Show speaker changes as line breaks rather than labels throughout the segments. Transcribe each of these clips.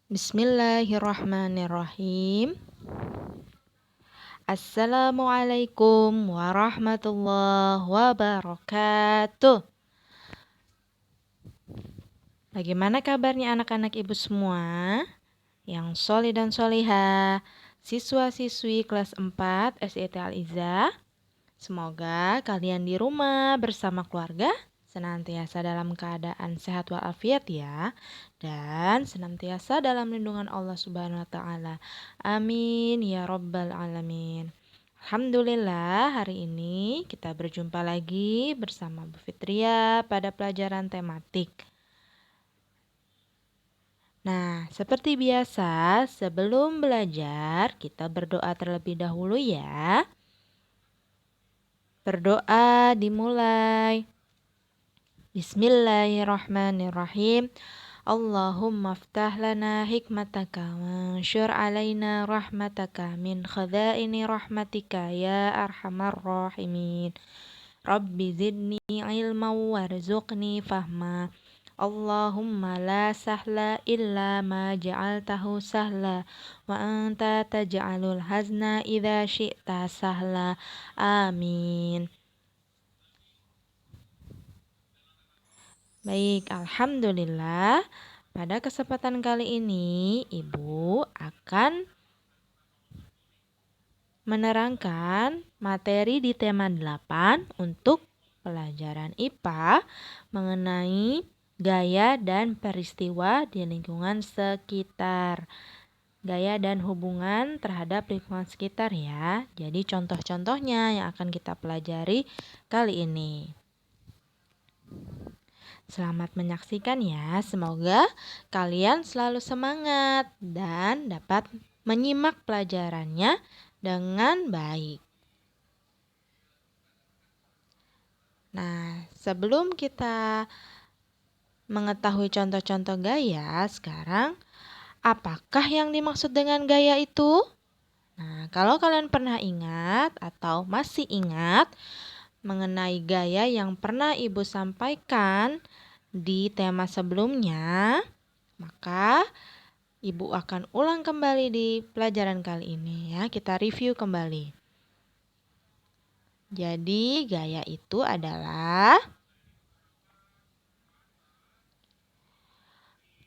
Bismillahirrahmanirrahim. Assalamualaikum warahmatullahi wabarakatuh. Bagaimana kabarnya anak-anak ibu semua yang solih dan solihah, siswa-siswi kelas 4 SIT Al-Izzah? Semoga kalian di rumah bersama keluarga senantiasa dalam keadaan sehat walafiat ya, dan senantiasa dalam lindungan Allah Subhanahu wa taala. Amin ya rabbal alamin. Alhamdulillah, hari ini kita berjumpa lagi bersama Bu Fitria pada pelajaran tematik. Nah, seperti biasa, sebelum belajar kita berdoa terlebih dahulu ya. Berdoa dimulai. Bismillahirrahmanirrahim. Allahumma aftah lana hikmataka wansyur alaina rahmataka min khadaini rahmatika ya arhamar rahimin. Rabbi zidni ilma warzuqni fahma. Allahumma la sahla illa ma ja'altahu sahla wa anta taj'alul hazna idza syi'ta sahla. Amin. Baik, alhamdulillah. Pada kesempatan kali ini, Ibu akan menerangkan materi di tema 8 untuk pelajaran IPA mengenai gaya dan peristiwa di lingkungan sekitar. Gaya dan hubungan terhadap lingkungan sekitar ya. Jadi contoh-contohnya yang akan kita pelajari kali ini. Selamat menyaksikan ya. Semoga kalian selalu semangat dan dapat menyimak pelajarannya dengan baik. Nah, sebelum kita mengetahui contoh-contoh gaya, sekarang apakah yang dimaksud dengan gaya itu? Nah, kalau kalian pernah ingat atau masih ingat mengenai gaya yang pernah Ibu sampaikan di tema sebelumnya, maka Ibu akan ulang kembali di pelajaran kali ini ya. Kita review kembali. Jadi, gaya itu adalah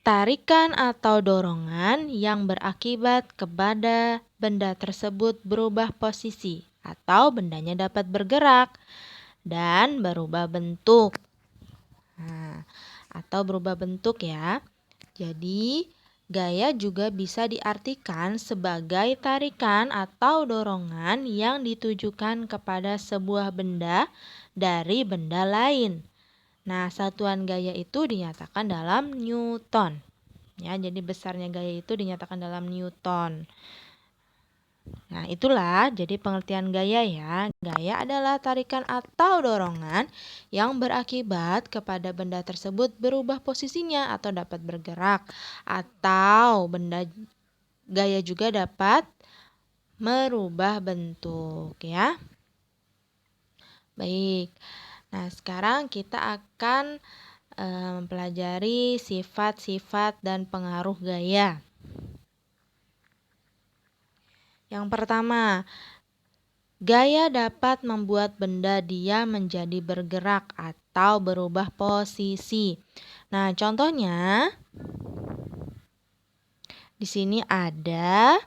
tarikan atau dorongan yang berakibat kepada benda tersebut berubah posisi atau bendanya dapat bergerak dan berubah bentuk. Nah, atau berubah bentuk ya. Jadi, gaya juga bisa diartikan sebagai tarikan atau dorongan yang ditujukan kepada sebuah benda dari benda lain. Nah, satuan gaya itu dinyatakan dalam Newton. Ya, jadi besarnya gaya itu dinyatakan dalam Newton. Nah, itulah jadi pengertian gaya ya. Gaya adalah tarikan atau dorongan yang berakibat kepada benda tersebut berubah posisinya atau dapat bergerak. Atau benda gaya juga dapat merubah bentuk ya. Baik. Nah, sekarang kita akan mempelajari sifat-sifat dan pengaruh gaya. Yang pertama, gaya dapat membuat benda dia menjadi bergerak atau berubah posisi. Nah, contohnya di sini ada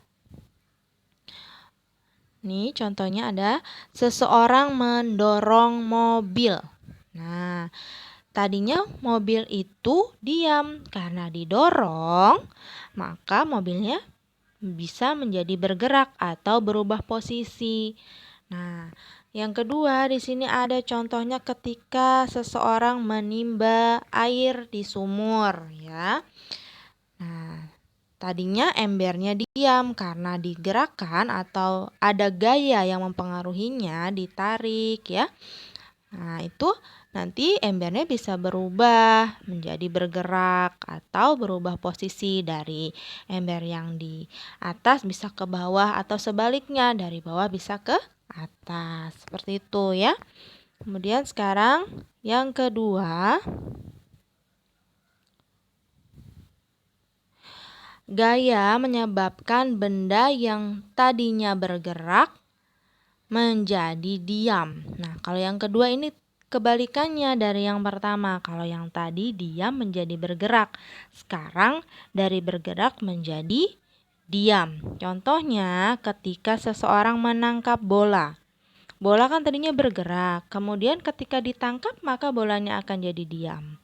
contohnya ada seseorang mendorong mobil. Nah, tadinya mobil itu diam karena didorong, maka mobilnya bisa menjadi bergerak atau berubah posisi. Nah, yang kedua di sini ada contohnya ketika seseorang menimba air di sumur ya. Nah, tadinya embernya diam karena digerakkan atau ada gaya yang mempengaruhinya, ditarik ya. Nah, itu nanti embernya bisa berubah menjadi bergerak atau berubah posisi dari ember yang di atas bisa ke bawah atau sebaliknya dari bawah bisa ke atas. Seperti itu ya. Kemudian sekarang yang kedua, Gaya menyebabkan benda yang tadinya bergerak menjadi diam. Nah, kalau yang kedua ini kebalikannya dari yang pertama. Kalau yang tadi diam menjadi bergerak, sekarang dari bergerak menjadi diam. Contohnya ketika seseorang menangkap bola. Bola kan tadinya bergerak, kemudian ketika ditangkap maka bolanya akan jadi diam.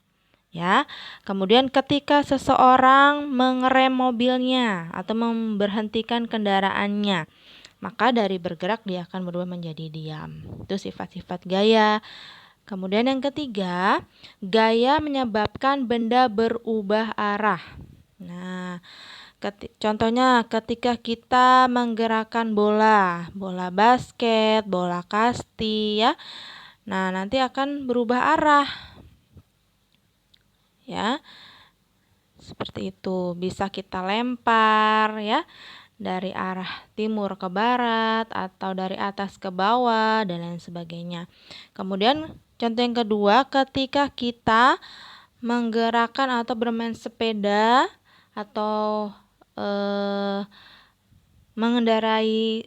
Ya, kemudian ketika seseorang mengerem mobilnya atau memberhentikan kendaraannya, maka dari bergerak dia akan berubah menjadi diam. Itu sifat-sifat gaya. Kemudian yang ketiga, gaya menyebabkan benda berubah arah. Nah, contohnya ketika kita menggerakkan bola basket, bola kasti ya. Nah, nanti akan berubah arah. Ya. Seperti itu, bisa kita lempar ya dari arah timur ke barat atau dari atas ke bawah dan lain sebagainya. Kemudian contoh yang kedua, ketika kita menggerakkan atau bermain sepeda atau mengendarai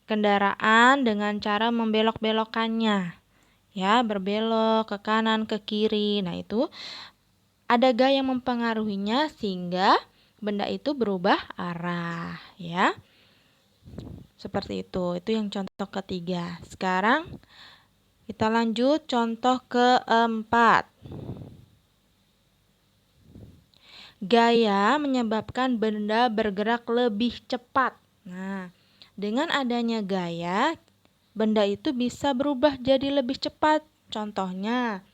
kendaraan dengan cara membelok-belokkannya. Ya, berbelok ke kanan, ke kiri. Nah, itu ada gaya yang mempengaruhinya sehingga benda itu berubah arah, ya. Seperti itu. Itu yang contoh ketiga. Sekarang kita lanjut contoh keempat. Gaya menyebabkan benda bergerak lebih cepat. Nah, dengan adanya gaya, benda itu bisa berubah jadi lebih cepat. Contohnya,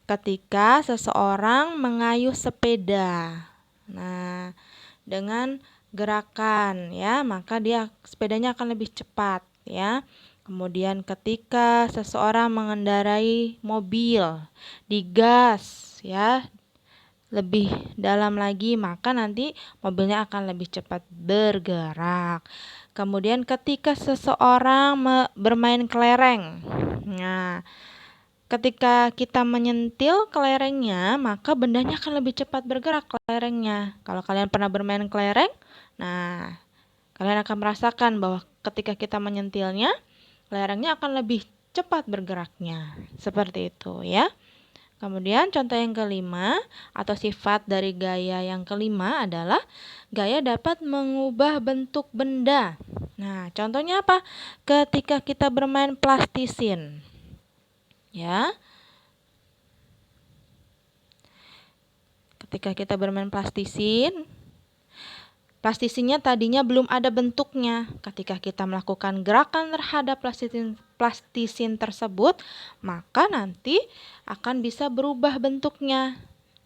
ketika seseorang mengayuh sepeda. Nah, dengan gerakan ya, maka sepedanya akan lebih cepat ya. Kemudian ketika seseorang mengendarai mobil, digas ya, lebih dalam lagi, maka nanti mobilnya akan lebih cepat bergerak. Kemudian ketika seseorang bermain kelereng. Nah, ketika kita menyentil kelerengnya, maka bendanya akan lebih cepat bergerak kelerengnya. Kalau kalian pernah bermain kelereng, nah, kalian akan merasakan bahwa ketika kita menyentilnya, kelerengnya akan lebih cepat bergeraknya. Seperti itu ya. Kemudian contoh yang kelima atau sifat dari gaya yang kelima adalah gaya dapat mengubah bentuk benda. Nah, contohnya apa? Ketika kita bermain plastisin. Ya. Ketika kita bermain plastisinnya tadinya belum ada bentuknya. Ketika kita melakukan gerakan terhadap plastisin tersebut, maka nanti akan bisa berubah bentuknya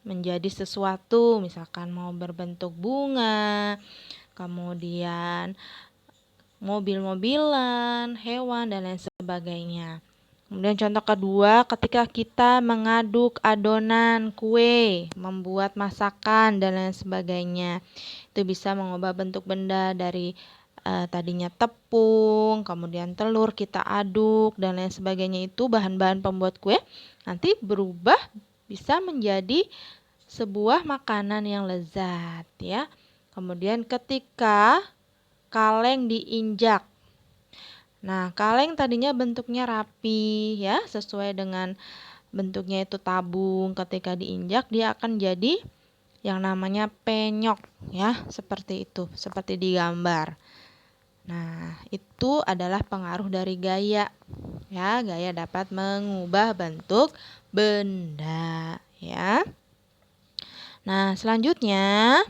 menjadi sesuatu, misalkan mau berbentuk bunga, kemudian mobil-mobilan, hewan, dan lain sebagainya. Kemudian contoh kedua, ketika kita mengaduk adonan kue, membuat masakan, dan lain sebagainya. Itu bisa mengubah bentuk benda dari tadinya tepung, kemudian telur kita aduk, dan lain sebagainya. Itu bahan-bahan pembuat kue nanti berubah bisa menjadi sebuah makanan yang lezat ya. Kemudian ketika kaleng diinjak. Nah, kaleng tadinya bentuknya rapi ya, sesuai dengan bentuknya itu tabung. Ketika diinjak dia akan jadi yang namanya penyok ya, seperti itu, seperti di gambar. Nah, itu adalah pengaruh dari gaya. Ya, gaya dapat mengubah bentuk benda ya. Nah, selanjutnya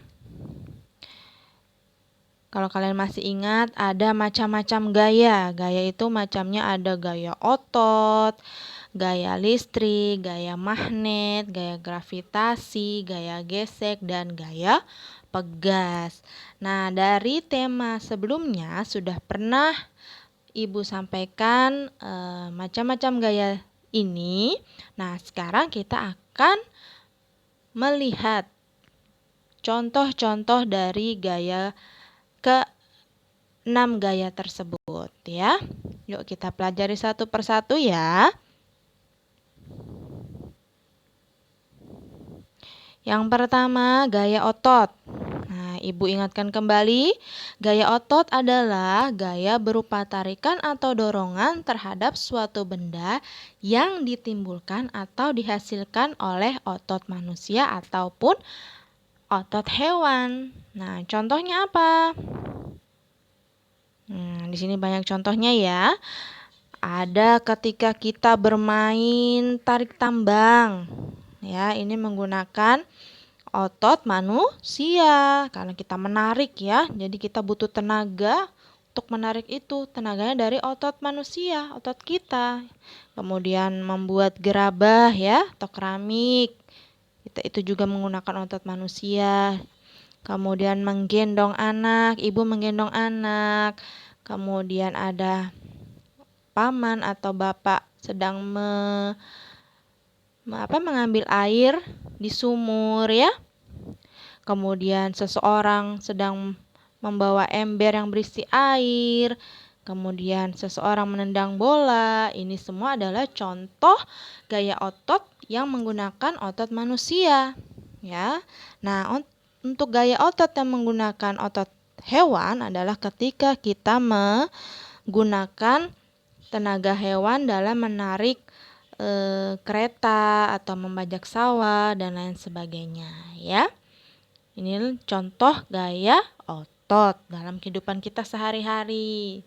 kalau kalian masih ingat, ada macam-macam gaya. Gaya itu macamnya ada gaya otot, gaya listrik, gaya magnet, gaya gravitasi, gaya gesek, dan gaya pegas. Nah, dari tema sebelumnya sudah pernah Ibu sampaikan macam-macam gaya ini. Nah, sekarang kita akan melihat contoh-contoh dari gaya ke-6 gaya tersebut ya. Yuk kita pelajari satu persatu ya. Yang pertama, gaya otot. Nah, Ibu ingatkan kembali, gaya otot adalah gaya berupa tarikan atau dorongan terhadap suatu benda yang ditimbulkan atau dihasilkan oleh otot manusia ataupun otot hewan. Nah, contohnya apa? Di sini banyak contohnya ya. Ada ketika kita bermain tarik tambang. Ya, ini menggunakan otot manusia karena kita menarik ya. Jadi kita butuh tenaga untuk menarik itu. Tenaganya dari otot manusia, otot kita. Kemudian membuat gerabah ya atau keramik. Itu juga menggunakan otot manusia. Kemudian menggendong anak, ibu menggendong anak. Kemudian ada paman atau bapak sedang mengambil air di sumur ya. Kemudian seseorang sedang membawa ember yang berisi air. Kemudian seseorang menendang bola. Ini semua adalah contoh gaya otot yang menggunakan otot manusia, ya. Nah, untuk gaya otot yang menggunakan otot hewan adalah ketika kita menggunakan tenaga hewan dalam menarik kereta atau membajak sawah dan lain sebagainya, ya. Ini contoh gaya otot dalam kehidupan kita sehari-hari.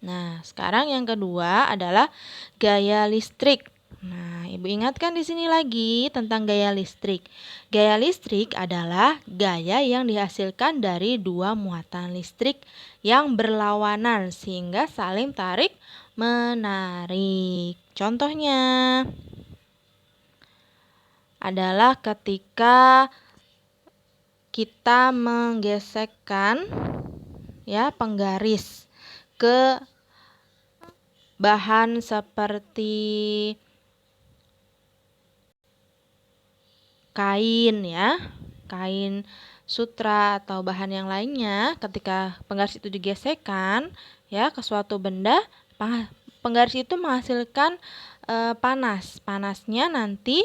Nah, sekarang yang kedua adalah gaya listrik. Nah, Ibu ingatkan di sini lagi tentang gaya listrik. Gaya listrik adalah gaya yang dihasilkan dari dua muatan listrik yang berlawanan sehingga saling tarik menarik. Contohnya adalah ketika kita menggesekkan ya penggaris ke bahan seperti kain ya, kain sutra atau bahan yang lainnya. Ketika penggaris itu digesekkan ya ke suatu benda, penggaris itu menghasilkan panas. Panasnya nanti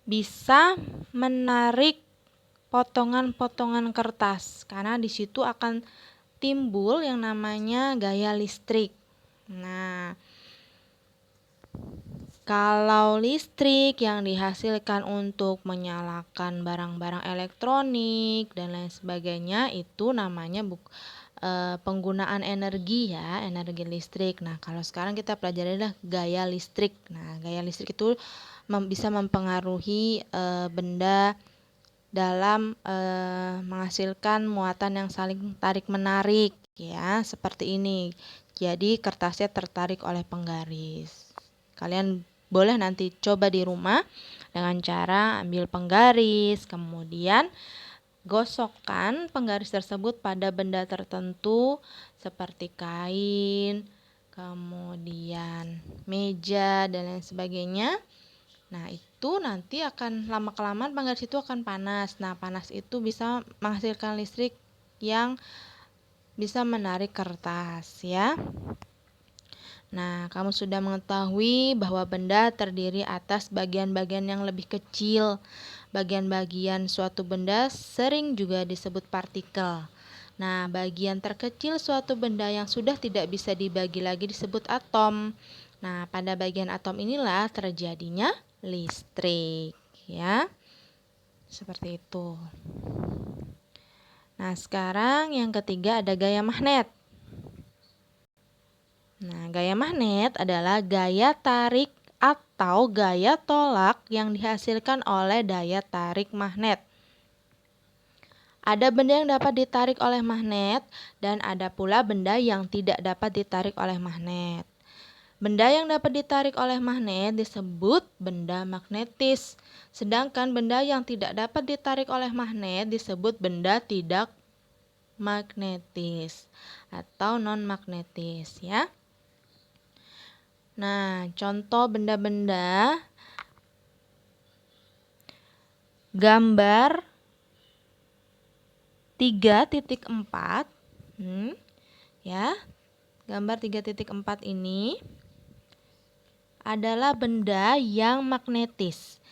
bisa menarik potongan-potongan kertas karena di situ akan timbul yang namanya gaya listrik. Nah, kalau listrik yang dihasilkan untuk menyalakan barang-barang elektronik dan lain sebagainya itu namanya penggunaan energi ya, energi listrik. Nah, kalau sekarang kita pelajari adalah gaya listrik. Nah, gaya listrik itu bisa mempengaruhi benda dalam menghasilkan muatan yang saling tarik-menarik ya, seperti ini. Jadi kertasnya tertarik oleh penggaris. Kalian boleh nanti coba di rumah dengan cara ambil penggaris, kemudian gosokkan penggaris tersebut pada benda tertentu seperti kain, kemudian meja dan lain sebagainya. Nah, itu nanti akan lama-kelamaan penggaris itu akan panas. Nah, panas itu bisa menghasilkan listrik yang bisa menarik kertas ya. Nah, kamu sudah mengetahui bahwa benda terdiri atas bagian-bagian yang lebih kecil. Bagian-bagian suatu benda sering juga disebut partikel. Nah, bagian terkecil suatu benda yang sudah tidak bisa dibagi lagi disebut atom. Nah, pada bagian atom inilah terjadinya listrik, ya. Seperti itu. Nah, sekarang yang ketiga ada gaya magnet. Nah, gaya magnet adalah gaya tarik atau gaya tolak yang dihasilkan oleh daya tarik magnet. Ada benda yang dapat ditarik oleh magnet dan ada pula benda yang tidak dapat ditarik oleh magnet. Benda yang dapat ditarik oleh magnet disebut benda magnetis, sedangkan benda yang tidak dapat ditarik oleh magnet disebut benda tidak magnetis atau non-magnetis ya. Nah, contoh benda-benda gambar 3.4 ya. Gambar 3.4 ini adalah benda yang magnetis.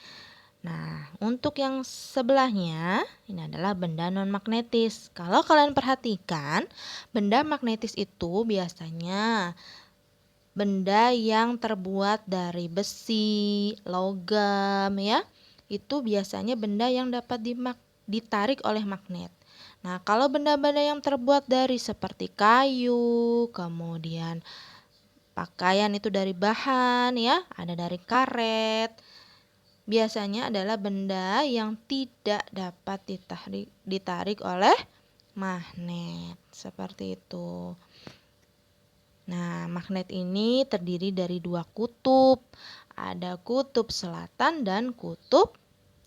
Nah, untuk yang sebelahnya, ini adalah benda non-magnetis. Kalau kalian perhatikan, benda magnetis itu biasanya benda yang terbuat dari besi, logam ya. Itu biasanya benda yang dapat ditarik oleh magnet. Nah, kalau benda-benda yang terbuat dari seperti kayu, kemudian pakaian itu dari bahan ya, ada dari karet. Biasanya adalah benda yang tidak dapat ditarik oleh magnet. Seperti itu. Nah, magnet ini terdiri dari dua kutub. Ada kutub selatan dan kutub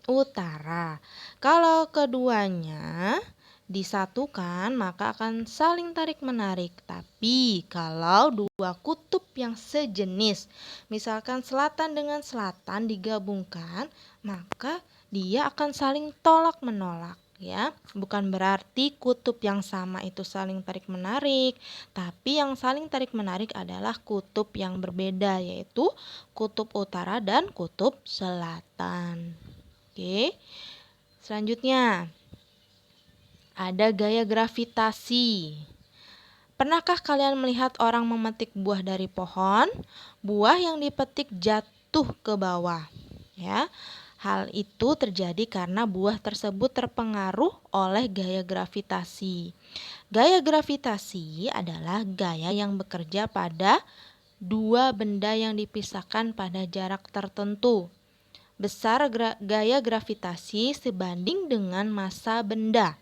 utara. Kalau keduanya disatukan, maka akan saling tarik-menarik. Tapi kalau dua kutub yang sejenis, misalkan selatan dengan selatan digabungkan, maka dia akan saling tolak-menolak. Ya, bukan berarti kutub yang sama itu saling tarik-menarik, tapi yang saling tarik-menarik adalah kutub yang berbeda, yaitu kutub utara dan kutub selatan. Oke, selanjutnya ada gaya gravitasi. Pernahkah kalian melihat orang memetik buah dari pohon? Buah yang dipetik jatuh ke bawah. Ya, hal itu terjadi karena buah tersebut terpengaruh oleh gaya gravitasi. Gaya gravitasi adalah gaya yang bekerja pada dua benda yang dipisahkan pada jarak tertentu. Besar gaya gravitasi sebanding dengan massa benda.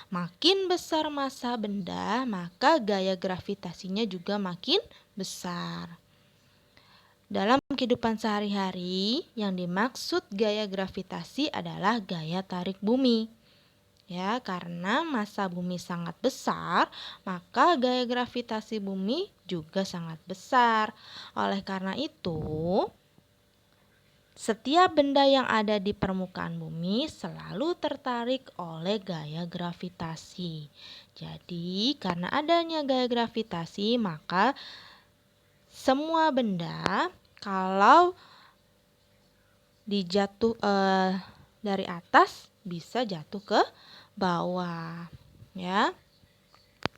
Makin besar massa benda, maka gaya gravitasinya juga makin besar. Dalam kehidupan sehari-hari, yang dimaksud gaya gravitasi adalah gaya tarik bumi. Ya, karena massa bumi sangat besar, maka gaya gravitasi bumi juga sangat besar. Oleh karena itu, setiap benda yang ada di permukaan bumi selalu tertarik oleh gaya gravitasi. Jadi, karena adanya gaya gravitasi, maka semua benda kalau dari atas bisa jatuh ke bawah, ya.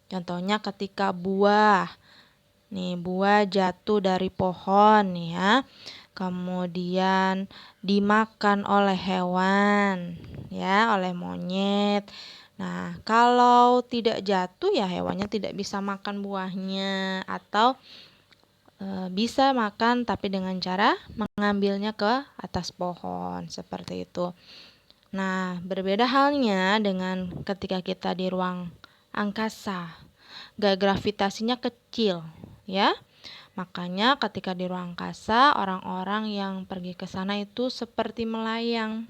Contohnya ketika buah jatuh dari pohon ya. Kemudian dimakan oleh hewan ya, oleh monyet. Nah, kalau tidak jatuh ya hewannya tidak bisa makan buahnya, atau bisa makan tapi dengan cara mengambilnya ke atas pohon seperti itu. Nah, berbeda halnya dengan ketika kita di ruang angkasa. Gaya gravitasinya kecil ya. Makanya ketika di ruang angkasa, orang-orang yang pergi ke sana itu seperti melayang.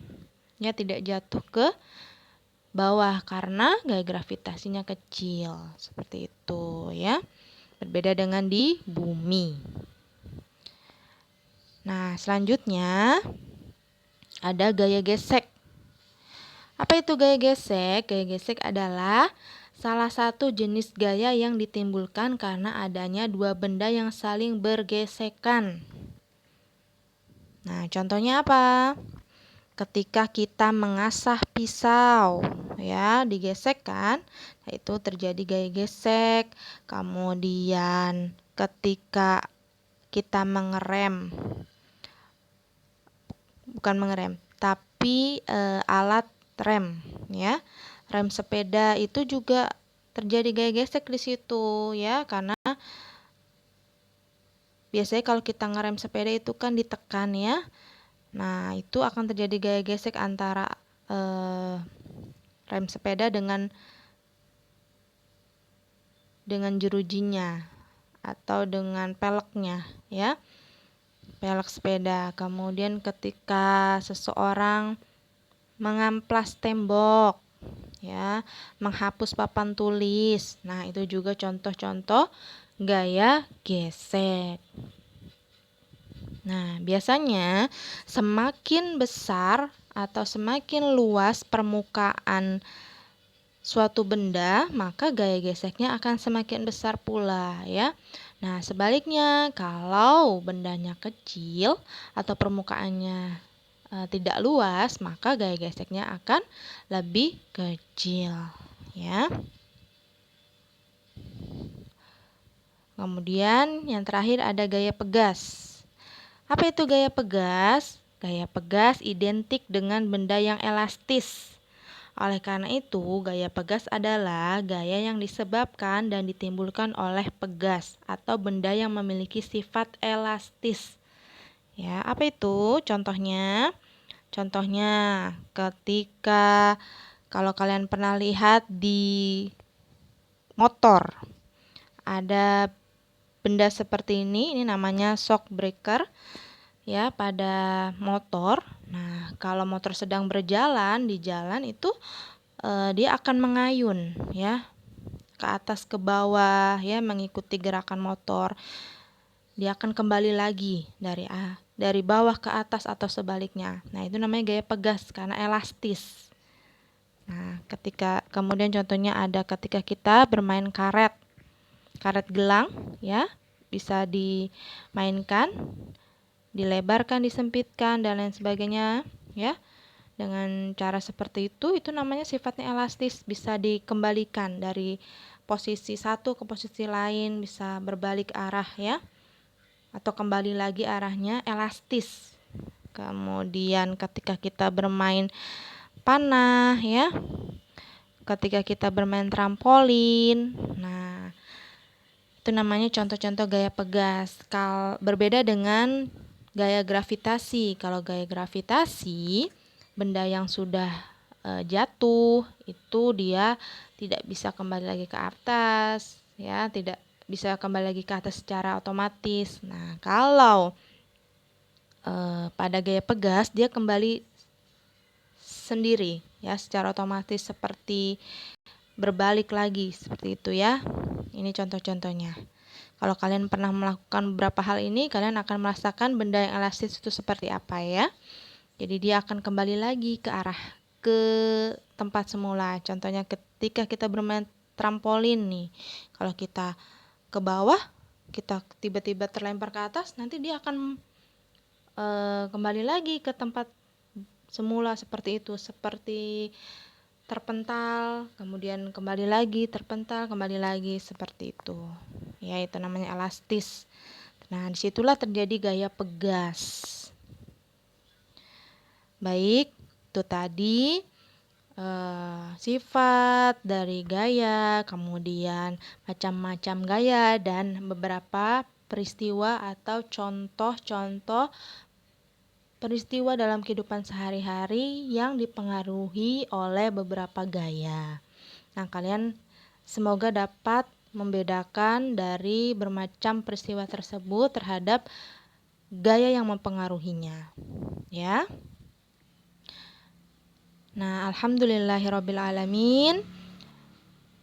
Ya, tidak jatuh ke bawah karena gaya gravitasinya kecil. Seperti itu ya. Berbeda dengan di bumi. Nah, selanjutnya ada gaya gesek. Apa itu gaya gesek? Gaya gesek adalah salah satu jenis gaya yang ditimbulkan karena adanya dua benda yang saling bergesekan. Nah, contohnya apa? Ketika kita mengasah pisau, ya, digesek kan? Nah, itu terjadi gaya gesek. Kemudian ketika kita tapi alat rem, ya. Rem sepeda itu juga terjadi gaya gesek di situ, ya, karena biasanya kalau kita ngerem sepeda itu kan ditekan ya. Nah, itu akan terjadi gaya gesek antara rem sepeda dengan jerujinya atau dengan peleknya ya. Pelek sepeda. Kemudian ketika seseorang mengamplas tembok ya, menghapus papan tulis. Nah, itu juga contoh-contoh gaya gesek. Nah, biasanya semakin besar atau semakin luas permukaan suatu benda, maka gaya geseknya akan semakin besar pula ya. Nah, sebaliknya kalau bendanya kecil atau permukaannya tidak luas, maka gaya geseknya akan lebih kecil, ya. Kemudian yang terakhir ada gaya pegas. Apa itu gaya pegas? Gaya pegas identik dengan benda yang elastis. Oleh karena itu, gaya pegas adalah gaya yang disebabkan dan ditimbulkan oleh pegas atau benda yang memiliki sifat elastis. Ya, apa itu? Contohnya? Contohnya ketika kalau kalian pernah lihat di motor, ada benda seperti ini namanya shock breaker ya pada motor. Nah, kalau motor sedang berjalan di jalan itu dia akan mengayun ya ke atas ke bawah ya mengikuti gerakan motor. Dia akan kembali lagi dari bawah ke atas atau sebaliknya. Nah, itu namanya gaya pegas karena elastis. Nah, kemudian contohnya ada ketika kita bermain karet gelang ya, bisa dimainkan, dilebarkan, disempitkan dan lain sebagainya ya. Dengan cara seperti itu namanya sifatnya elastis, bisa dikembalikan dari posisi satu ke posisi lain, bisa berbalik arah ya. Atau kembali lagi arahnya elastis. Kemudian ketika kita bermain panah ya. Ketika kita bermain trampolin. Nah, itu namanya contoh-contoh gaya pegas. Berbeda dengan gaya gravitasi. Kalau gaya gravitasi, benda yang sudah jatuh itu dia tidak bisa kembali lagi ke atas, ya, tidak bisa kembali lagi ke atas secara otomatis. Nah, kalau pada gaya pegas dia kembali sendiri, ya, secara otomatis seperti berbalik lagi seperti itu ya. Ini contoh-contohnya. Kalau kalian pernah melakukan beberapa hal ini, kalian akan merasakan benda yang elastis itu seperti apa ya. Jadi dia akan kembali lagi ke tempat semula. Contohnya ketika kita bermain trampolin nih. Kalau kita ke bawah, kita tiba-tiba terlempar ke atas, nanti dia akan kembali lagi ke tempat semula seperti itu. Seperti terpental, kemudian kembali lagi, terpental, kembali lagi, seperti itu. Ya, itu namanya elastis. Nah, disitulah terjadi gaya pegas. Baik, itu tadi sifat dari gaya, kemudian macam-macam gaya, dan beberapa peristiwa atau contoh-contoh peristiwa dalam kehidupan sehari-hari yang dipengaruhi oleh beberapa gaya. Nah, kalian semoga dapat membedakan dari bermacam peristiwa tersebut terhadap gaya yang mempengaruhinya. Ya. Nah, alhamdulillahirrabbilalamin.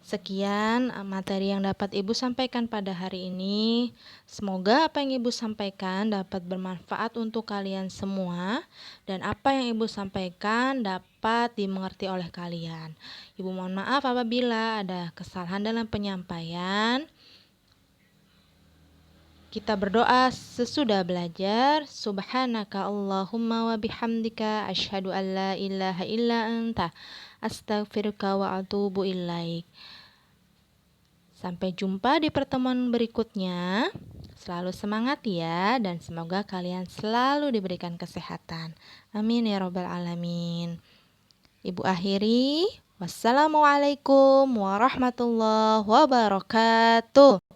Sekian materi yang dapat Ibu sampaikan pada hari ini. Semoga apa yang Ibu sampaikan dapat bermanfaat untuk kalian semua, dan apa yang Ibu sampaikan dapat dimengerti oleh kalian. Ibu mohon maaf apabila ada kesalahan dalam penyampaian. Kita berdoa sesudah belajar. Subhanaka Allahumma wa bihamdika asyhadu an la ilaha illa anta astaghfiruka wa atubu ilaik. Sampai jumpa di pertemuan berikutnya. Selalu semangat ya, dan semoga kalian selalu diberikan kesehatan. Amin ya rabbal alamin. Ibu akhiri. Wassalamualaikum warahmatullahi wabarakatuh.